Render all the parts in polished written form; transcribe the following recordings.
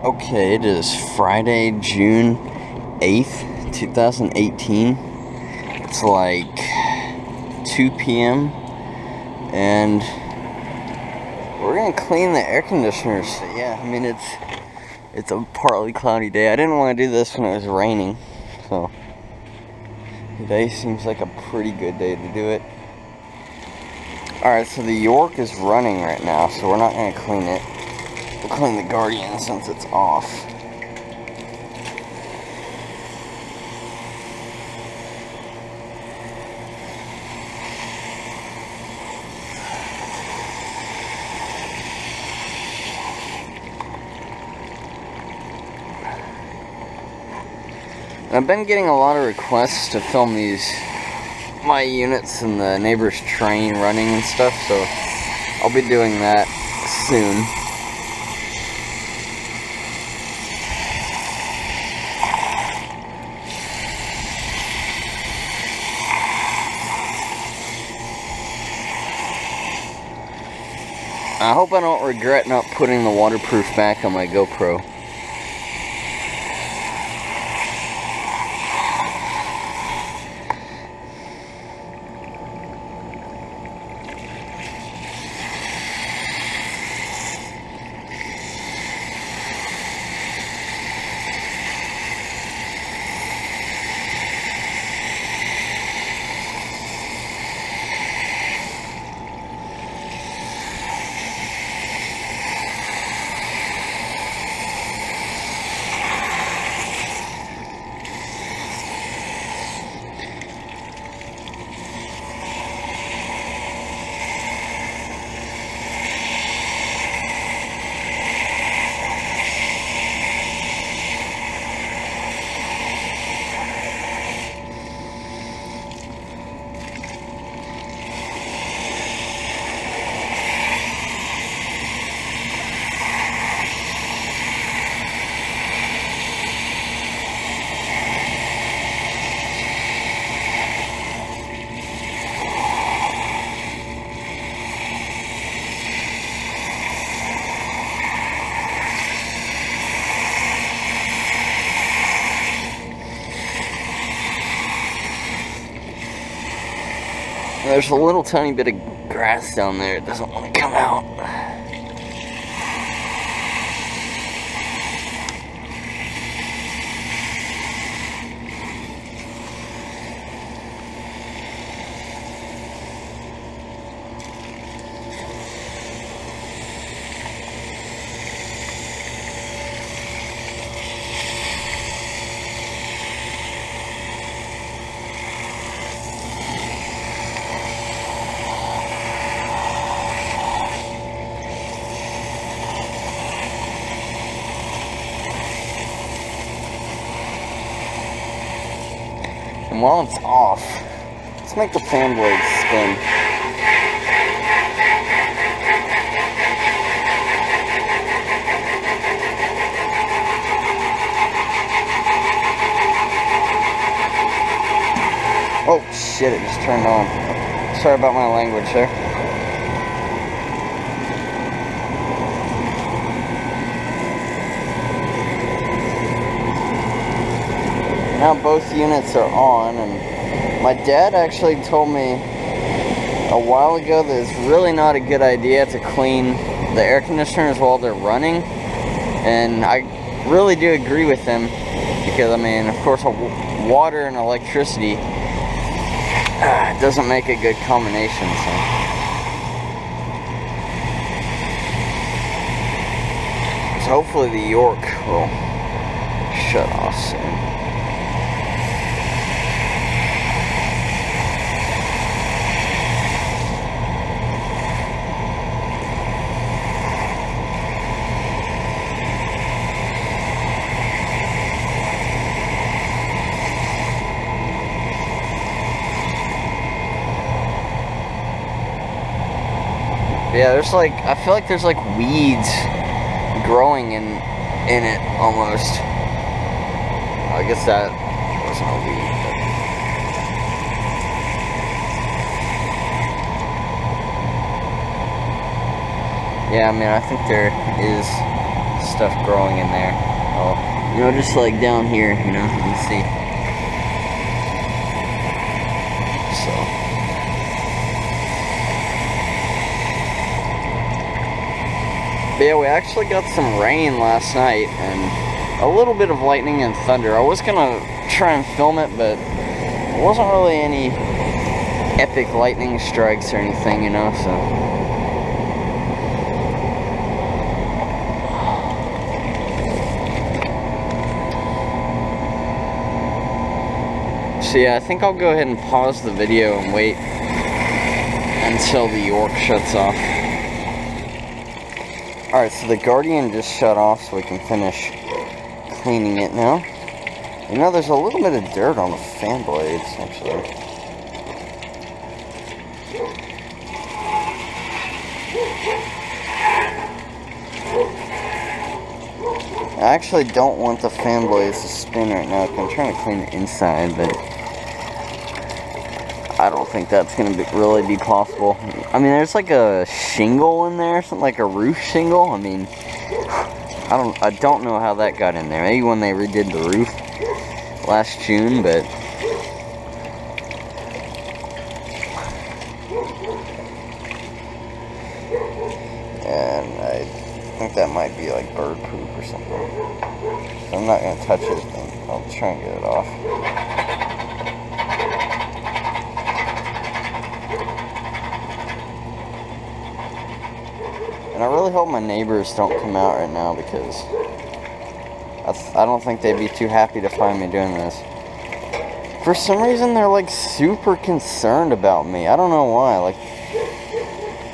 Okay, it is Friday, June 8th, 2018. It's like 2 p.m. and we're gonna clean the air conditioners. Yeah, I mean it's a partly cloudy day. I didn't want to do this when it was raining, so today seems like a pretty good day to do it. Alright, so the York is running right now, so we're not gonna clean it. We'll clean the Guardian since it's off. I've been getting a lot of requests to film my units and the neighbor's train running and stuff, so I'll be doing that soon. I hope I don't regret not putting the waterproof back on my GoPro. There's a little tiny bit of grass down there. It doesn't want to come out. And while it's off, let's make the fan blades spin. Oh shit, it just turned on. Sorry about my language there. Now both units are on, and my dad actually told me a while ago that it's really not a good idea to clean the air conditioners while they're running, and I really do agree with him, because I mean, of course, water and electricity doesn't make a good combination, so hopefully the York will shut off soon. Yeah, there's like, I feel like there's like weeds growing in it almost. I guess that wasn't a weed. Yeah, I mean, I think there is stuff growing in there. Oh, you know, just like down here, you know, you can see. So. But yeah, we actually got some rain last night and a little bit of lightning and thunder. I was gonna try and film it, but it wasn't really any epic lightning strikes or anything, you know, so. So yeah, I think I'll go ahead and pause the video and wait until the York shuts off. Alright, so the Guardian just shut off, so we can finish cleaning it now. You know, there's a little bit of dirt on the fan blades, actually. I actually don't want the fan blades to spin right now, because I'm trying to clean the inside, but I don't think that's going to really be possible. I mean, there's like a shingle in there, something like a roof shingle. I mean, I don't know how that got in there. Maybe when they redid the roof last June, but and I think that might be like bird poop or something. So I'm not going to touch it, and I'll try and get it off. And I really hope my neighbors don't come out right now, because I don't think they'd be too happy to find me doing this. For some reason, they're like super concerned about me. I don't know why. Like,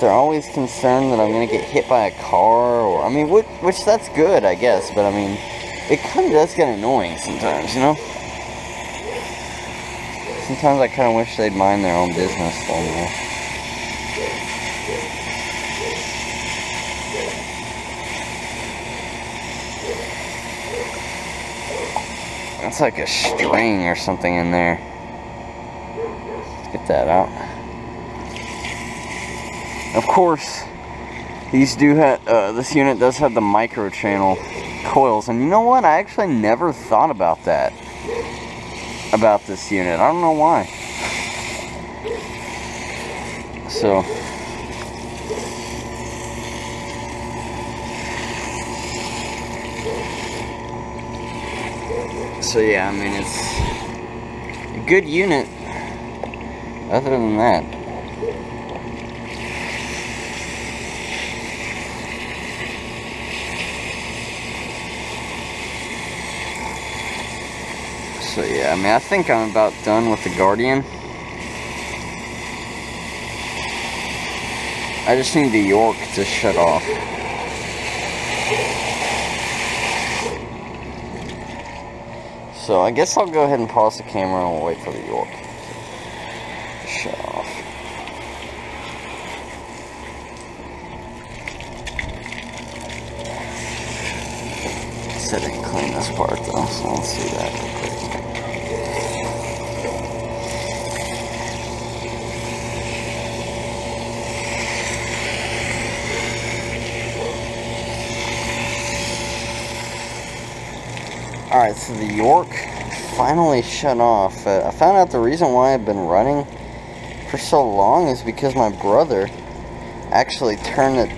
they're always concerned that I'm gonna get hit by a car, or I mean, which that's good, I guess. But I mean, it kind of does get annoying sometimes, you know. Sometimes I kind of wish they'd mind their own business a little more. It's like a string or something in there. Let's get that out. Of course, these do have, this unit does have the micro channel coils, and you know what? I actually never thought about that, about this unit. I don't know why. So yeah, I mean, it's a good unit, other than that. So yeah, I mean, I think I'm about done with the Guardian. I just need the York to shut off. So I guess I'll go ahead and pause the camera and we'll wait for the York to shut off. Said I didn't clean this part though, so let's do that real quick. Alright, so the York finally shut off. I found out the reason why I've been running for so long is because my brother actually turned it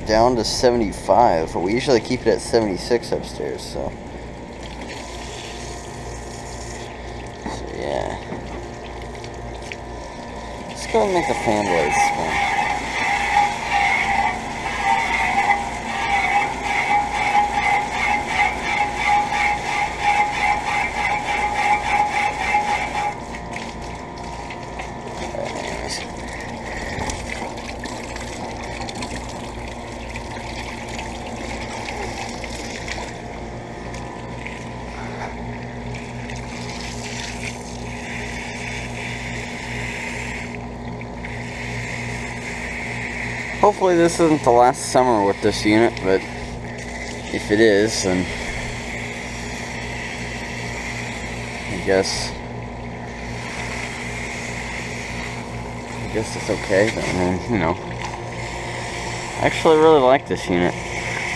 down to 75. We usually keep it at 76 upstairs, so yeah. Let's go and make the fan blades spin. Hopefully this isn't the last summer with this unit, but if it is, then I guess it's okay. But, I mean, you know, I actually really like this unit.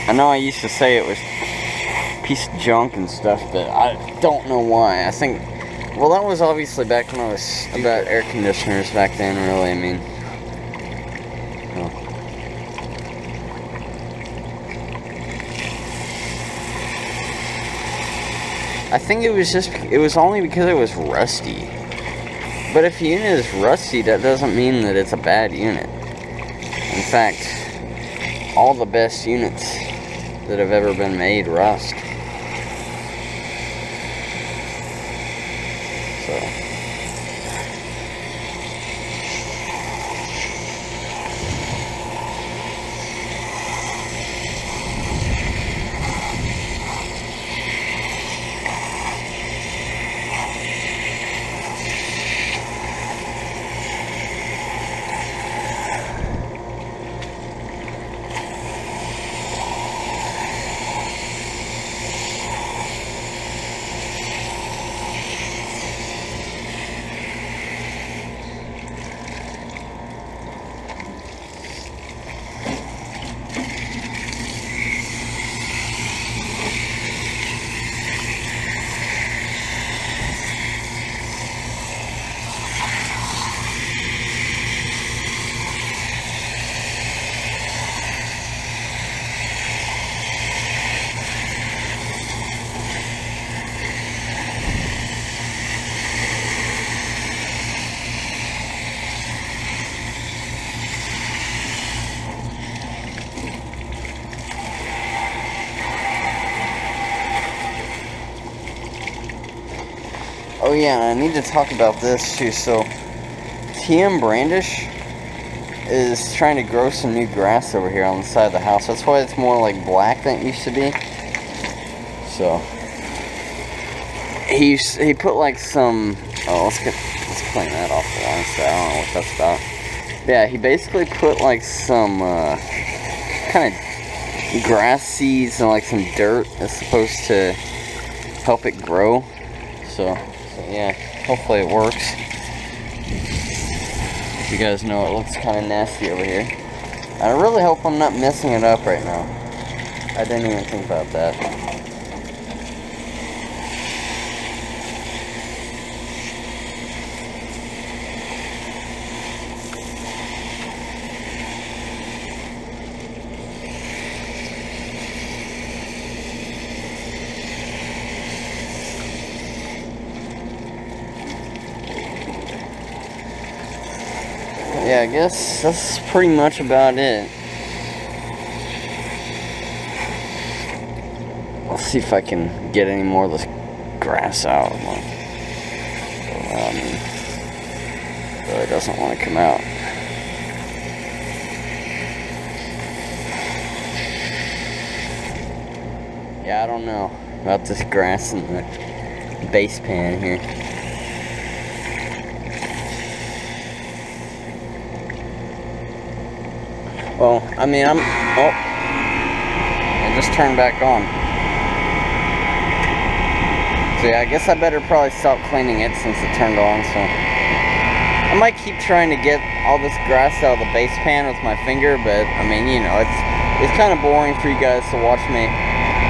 I know I used to say it was a piece of junk and stuff, but I don't know why. I think, well, that was obviously back when I was about air conditioners back then, really. I mean, I think it was only because it was rusty. But if a unit is rusty, that doesn't mean that it's a bad unit. In fact, all the best units that have ever been made rust. So. Oh yeah, I need to talk about this too. So, TM Brandish is trying to grow some new grass over here on the side of the house. That's why it's more like black than it used to be. So, he put like some, oh, let's clean that off the line, so I don't know what that's about. Yeah, he basically put like some kind of grass seeds and like some dirt that's supposed to help it grow. So yeah, hopefully it works. You guys know it looks kind of nasty over here. I really hope I'm not messing it up right now. I didn't even think about that. Yeah, I guess that's pretty much about it. I'll see if I can get any more of this grass out. Really doesn't want to come out. Yeah, I don't know about this grass in the base pan here. Well, I mean, oh, it just turned back on. So yeah, I guess I better probably stop cleaning it since it turned on, so. I might keep trying to get all this grass out of the base pan with my finger, but, I mean, you know, it's kind of boring for you guys to watch me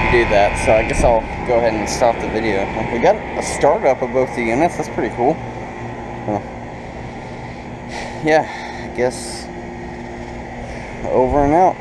do that, so I guess I'll go ahead and stop the video. We got a startup of both the units, that's pretty cool. Well, yeah, I guess over and out.